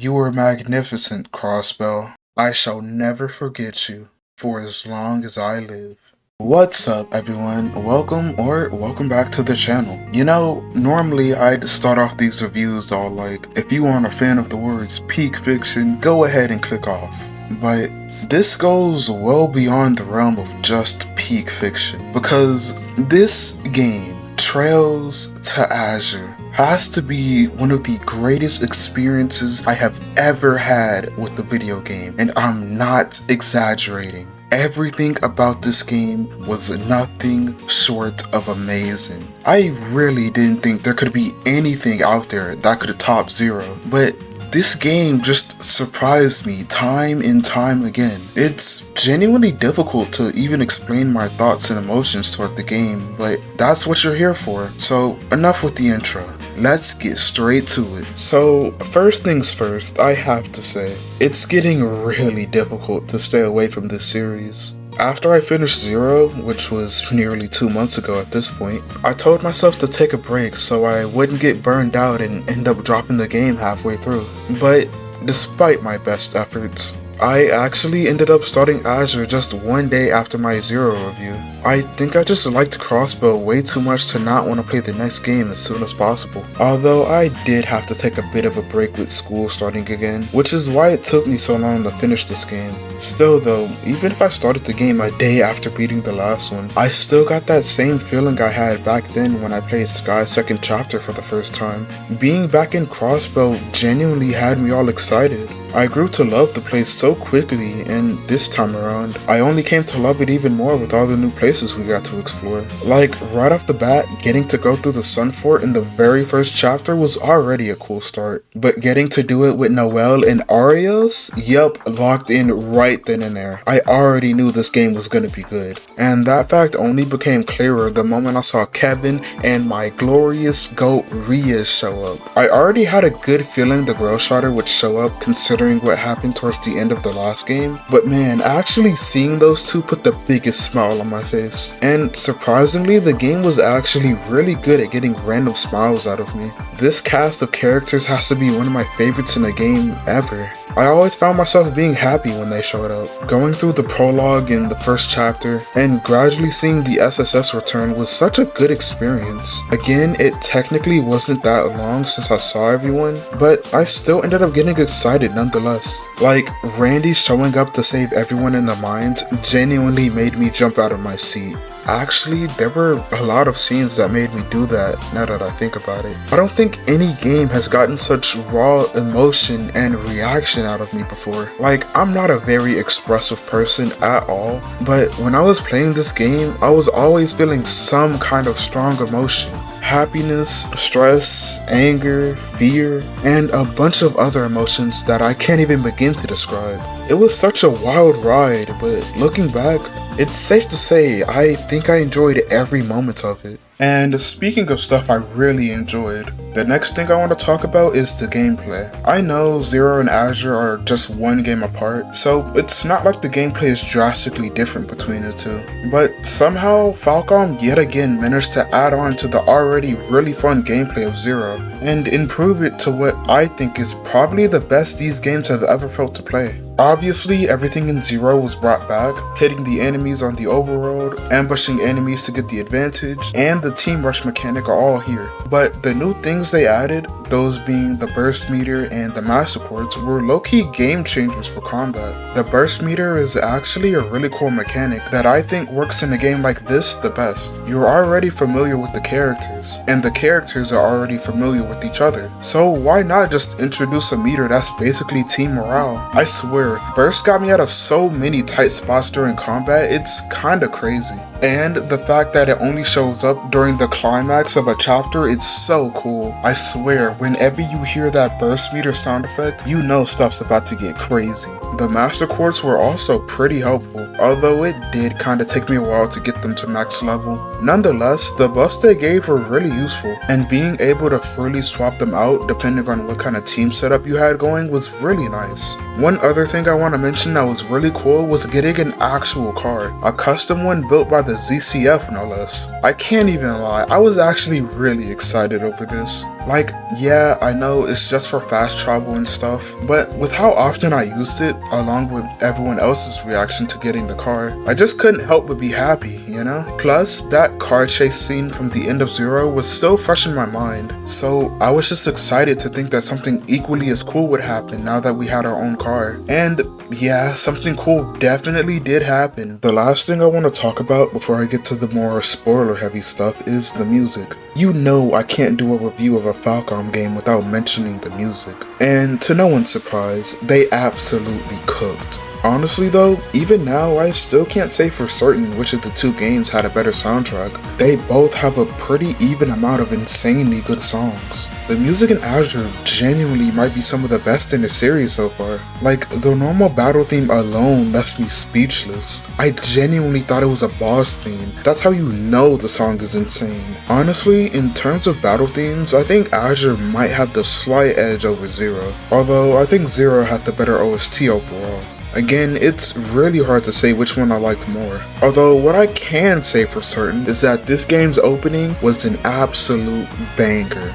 You were magnificent, Crossbell. I shall never forget you for as long as I live. What's up, everyone? Welcome back to the channel. You know, normally I'd start off these reviews all like, if you aren't a fan of the words peak fiction, go ahead and click off. But this goes well beyond the realm of just peak fiction, because this game, Trails to Azure, has to be one of the greatest experiences I have ever had with the video game, and I'm not exaggerating. Everything about this game was nothing short of amazing. I really didn't think there could be anything out there that could top Zero, but this game just surprised me time and time again. It's genuinely difficult to even explain my thoughts and emotions toward the game, but that's what you're here for. So enough with the intro. Let's get straight to it. So first things first, I have to say, it's getting really difficult to stay away from this series. After I finished Zero, which was nearly 2 months ago at this point, I told myself to take a break so I wouldn't get burned out and end up dropping the game halfway through. But despite my best efforts, I actually ended up starting Azure just one day after my Zero review. I think I just liked Crossbell way too much to not want to play the next game as soon as possible. Although I did have to take a bit of a break with school starting again, which is why it took me so long to finish this game. Still though, even if I started the game a day after beating the last one, I still got that same feeling I had back then when I played Sky's second chapter for the first time. Being back in Crossbell genuinely had me all excited. I grew to love the place so quickly, and this time around, I only came to love it even more with all the new places we got to explore. Like, right off the bat, getting to go through the Sun Fort in the very first chapter was already a cool start. But getting to do it with Noelle and Arios? Yup, locked in right then and there. I already knew this game was gonna be good. And that fact only became clearer the moment I saw Kevin and my glorious goat Rhea show up. I already had a good feeling the Grow Strider would show up considering what happened towards the end of the last game, but man, actually seeing those two put the biggest smile on my face. And surprisingly, the game was actually really good at getting random smiles out of me. This cast of characters has to be one of my favorites in a game ever. I always found myself being happy when they showed up. Going through the prologue in the first chapter and gradually seeing the SSS return was such a good experience. Again, it technically wasn't that long since I saw everyone, but I still ended up getting excited nonetheless. Like, Randy showing up to save everyone in the mines genuinely made me jump out of my seat. Actually, there were a lot of scenes that made me do that, now that I think about it. I don't think any game has gotten such raw emotion and reaction out of me before. Like, I'm not a very expressive person at all, but when I was playing this game, I was always feeling some kind of strong emotion. Happiness, stress, anger, fear, and a bunch of other emotions that I can't even begin to describe. It was such a wild ride, but looking back, it's safe to say I think I enjoyed every moment of it. And speaking of stuff I really enjoyed, the next thing I want to talk about is the gameplay. I know Zero and Azure are just one game apart, so it's not like the gameplay is drastically different between the two. But somehow, Falcom yet again managed to add on to the already really fun gameplay of Zero, and improve it to what I think is probably the best these games have ever felt to play. Obviously, everything in Zero was brought back, hitting the enemies on the overworld, ambushing enemies to get the advantage, and the team rush mechanic are all here. But the new things they added, those being the burst meter and the master quartz, were low-key game changers for combat. The burst meter is actually a really cool mechanic that I think works in a game like this the best. You're already familiar with the characters, and the characters are already familiar with each other. So why not just introduce a meter that's basically team morale? I swear, burst got me out of so many tight spots during combat, it's kinda crazy. And the fact that it only shows up during the climax of a chapter, it's so cool. I swear, whenever you hear that burst meter sound effect, you know stuff's about to get crazy. The master quartz were also pretty helpful, although it did kinda take me a while to get them to max level. Nonetheless, the buffs they gave were really useful, and being able to freely swap them out depending on what kind of team setup you had going was really nice. One other thing I want to mention that was really cool was getting an actual car, a custom one built by the ZCF no less. I can't even lie, I was actually really excited over this. Like, yeah, I know it's just for fast travel and stuff, but with how often I used it, along with everyone else's reaction to getting the car, I just couldn't help but be happy, you know? Plus, that car chase scene from the end of Zero was still fresh in my mind, so I was just excited to think that something equally as cool would happen now that we had our own car. And yeah, something cool definitely did happen. The last thing I want to talk about before I get to the more spoiler heavy stuff is the music. You know I can't do a review of a Falcom game without mentioning the music. And to no one's surprise, they absolutely cooked. Honestly though, even now I still can't say for certain which of the two games had a better soundtrack. They both have a pretty even amount of insanely good songs. The music in Azure genuinely might be some of the best in the series so far. Like, the normal battle theme alone left me speechless. I genuinely thought it was a boss theme. That's how you know the song is insane. Honestly, in terms of battle themes, I think Azure might have the slight edge over Zero. Although, I think Zero had the better OST overall. Again, it's really hard to say which one I liked more. Although what I can say for certain is that this game's opening was an absolute banger.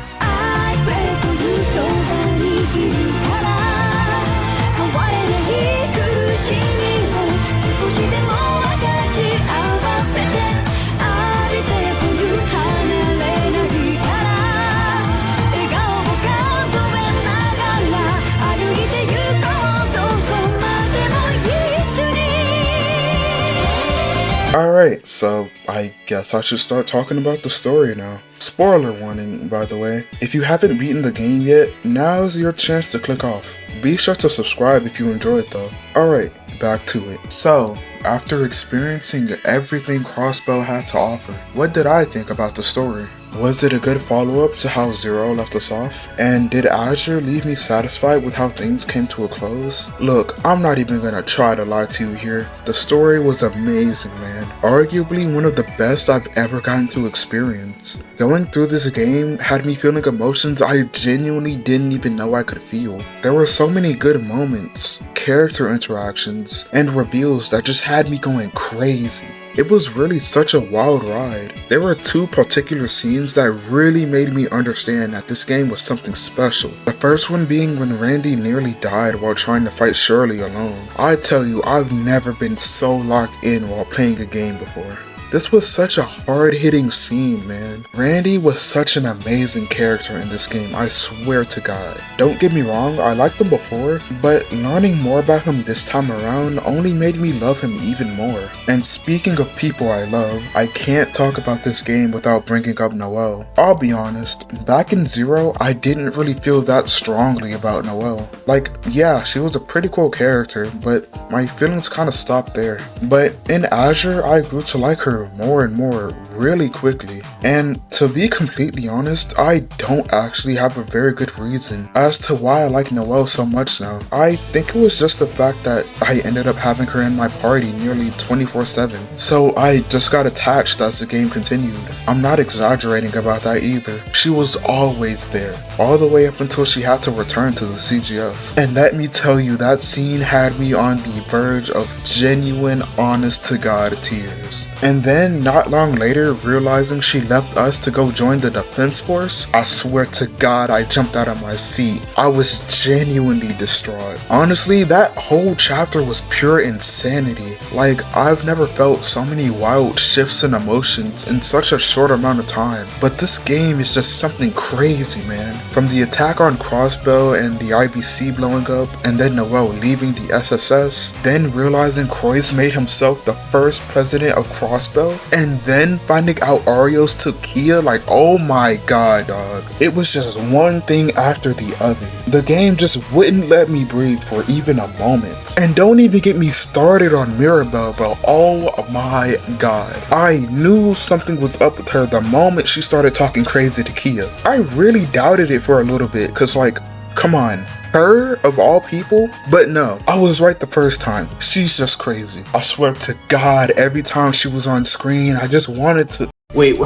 Alright, so I guess I should start talking about the story now. Spoiler warning, by the way. If you haven't beaten the game yet, now's your chance to click off. Be sure to subscribe if you enjoyed though. Alright, back to it. So, after experiencing everything Crossbell had to offer, what did I think about the story? Was it a good follow-up to how Zero left us off? And did Azure leave me satisfied with how things came to a close? Look, I'm not even gonna try to lie to you here. The story was amazing, man. Arguably one of the best I've ever gotten to experience. Going through this game had me feeling emotions I genuinely didn't even know I could feel. There were so many good moments, character interactions, and reveals that just had me going crazy. It was really such a wild ride. There were two particular scenes that really made me understand that this game was something special. The first one being when Randy nearly died while trying to fight Shirley alone. I tell you, I've never been so locked in while playing a game before. This was such a hard-hitting scene, man. Randy was such an amazing character in this game, I swear to God. Don't get me wrong, I liked him before, but learning more about him this time around only made me love him even more. And speaking of people I love, I can't talk about this game without bringing up Noelle. I'll be honest, back in Zero, I didn't really feel that strongly about Noelle. Like, yeah, she was a pretty cool character, but my feelings kind of stopped there. But in Azure, I grew to like her more and more really quickly. And to be completely honest, I don't actually have a very good reason as to why I like Noelle so much now. I think it was just the fact that I ended up having her in my party nearly 24/7. So I just got attached as the game continued. I'm not exaggerating about that either. She was always there, all the way up until she had to return to the CGF. And let me tell you, that scene had me on the verge of genuine, honest to God tears. And then not long later, realizing she left us to go join the defense force, I swear to God I jumped out of my seat. I was genuinely distraught. Honestly, that whole chapter was pure insanity. Like, I've never felt so many wild shifts in emotions in such a short amount of time. But this game is just something crazy, man. From the attack on Crossbell and the IBC blowing up, and then Noelle leaving the SSS, then realizing Croix made himself the first president of Crossbell, and then finding out Arios took Kia, like, oh my god, dog. It was just one thing after the other. The game just wouldn't let me breathe for even a moment. And don't even get me started on Mirabelle, bro. Oh my god. I knew something was up with her the moment she started talking crazy to Kia. I really doubted it for a little bit, cause like, come on. Her, of all people? But no, I was right the first time. She's just crazy. I swear to God, every time she was on screen, I just wanted to... Wait.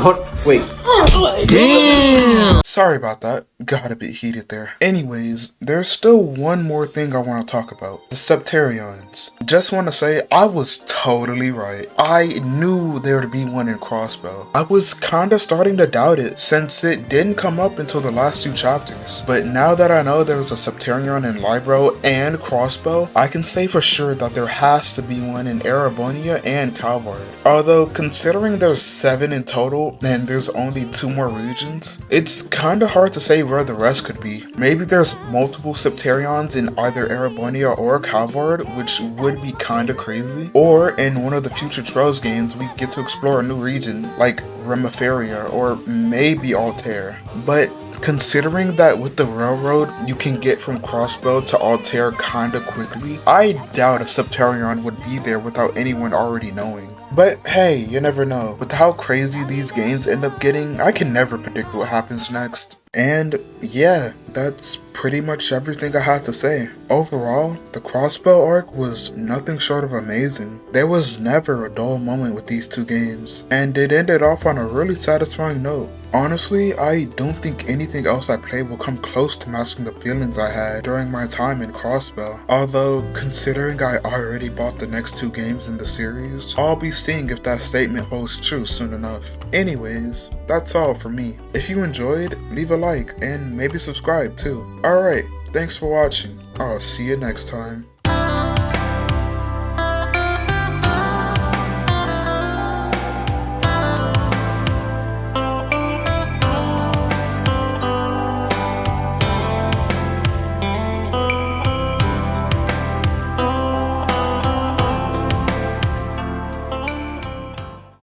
Damn! Sorry about that. Got a bit heated there. Anyways, there's still one more thing I want to talk about. The Septarions. Just want to say, I was totally right. I knew there would be one in Crossbell. I was kinda starting to doubt it since it didn't come up until the last few chapters. But now that I know there's a Septarion in Libro and Crossbell, I can say for sure that there has to be one in Erebonia and Calvard. Although considering there's 7 in total and there's only 2 more regions, it's kinda hard to say where the rest could be. Maybe there's multiple Septarions in either Erebonia or Calvard, which would be kinda crazy. Or in one of the future Trails games, we get to explore a new region like Remiferia or maybe Altair. But considering that with the railroad you can get from Crossbell to Altair kinda quickly, I doubt a Septarion would be there without anyone already knowing. But hey, you never know. With how crazy these games end up getting, I can never predict what happens next. And yeah, that's pretty much everything I had to say. Overall, the Crossbell Arc was nothing short of amazing. There was never a dull moment with these 2 games, and it ended off on a really satisfying note. Honestly, I don't think anything else I played will come close to matching the feelings I had during my time in Crossbell. Although, considering I already bought the next 2 games in the series, I'll be seeing if that statement holds true soon enough. Anyways, that's all for me. If you enjoyed, leave a like and maybe subscribe too. Alright, thanks for watching. I'll see you next time.